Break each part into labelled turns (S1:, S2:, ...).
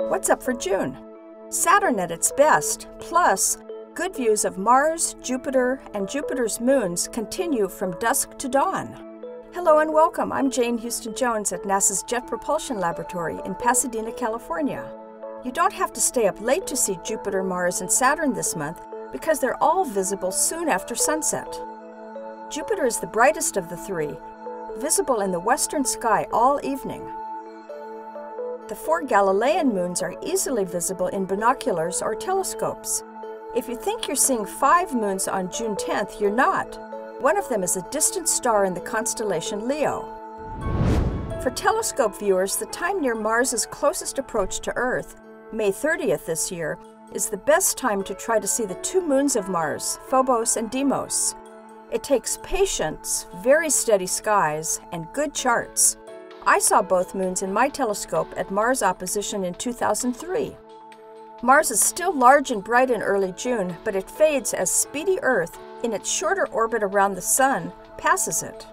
S1: What's up for June? Saturn at its best, plus good views of Mars, Jupiter, and Jupiter's moons continue from dusk to dawn. Hello and welcome. I'm Jane Houston Jones at NASA's Jet Propulsion Laboratory in Pasadena, California. You don't have to stay up late to see Jupiter, Mars, and Saturn this month because they're all visible soon after sunset. Jupiter is the brightest of the three, visible in the western sky all evening. The 4 Galilean moons are easily visible in binoculars or telescopes. If you think you're seeing 5 moons on June 10th, you're not. One of them is a distant star in the constellation Leo. For telescope viewers, the time near Mars's closest approach to Earth, May 30th this year, is the best time to try to see the 2 moons of Mars, Phobos and Deimos. It takes patience, very steady skies, and good charts. I saw both moons in my telescope at Mars opposition in 2003. Mars is still large and bright in early June, but it fades as speedy Earth, in its shorter orbit around the Sun, passes it.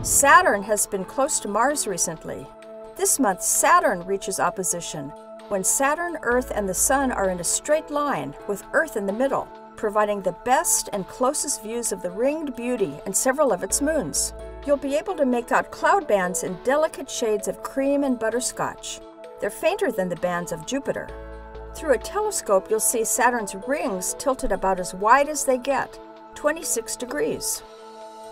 S1: Saturn has been close to Mars recently. This month, Saturn reaches opposition, when Saturn, Earth, and the Sun are in a straight line, with Earth in the middle, providing the best and closest views of the ringed beauty and several of its moons. You'll be able to make out cloud bands in delicate shades of cream and butterscotch. They're fainter than the bands of Jupiter. Through a telescope, you'll see Saturn's rings tilted about as wide as they get, 26 degrees.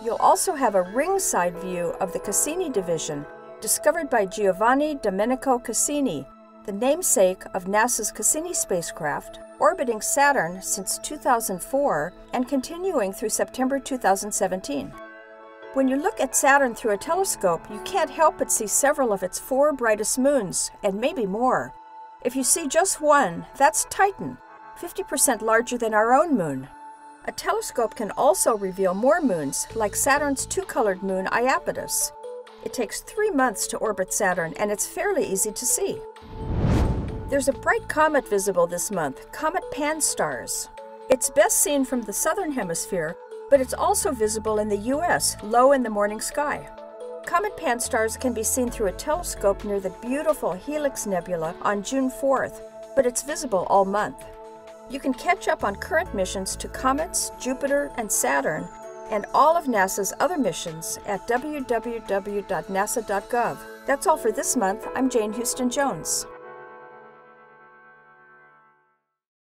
S1: You'll also have a ringside view of the Cassini division, discovered by Giovanni Domenico Cassini, the namesake of NASA's Cassini spacecraft, orbiting Saturn since 2004 and continuing through September 2017. When you look at Saturn through a telescope, you can't help but see several of its 4 brightest moons, and maybe more. If you see just one, that's Titan, 50% larger than our own moon. A telescope can also reveal more moons, like Saturn's 2-colored moon Iapetus. It takes 3 months to orbit Saturn, and it's fairly easy to see. There's a bright comet visible this month, Comet Pan-STARRS. It's best seen from the southern hemisphere, but it's also visible in the U.S., low in the morning sky. Comet Pan-STARRS can be seen through a telescope near the beautiful Helix Nebula on June 4th, but it's visible all month. You can catch up on current missions to comets, Jupiter, and Saturn, and all of NASA's other missions at www.nasa.gov. That's all for this month. I'm Jane Houston Jones.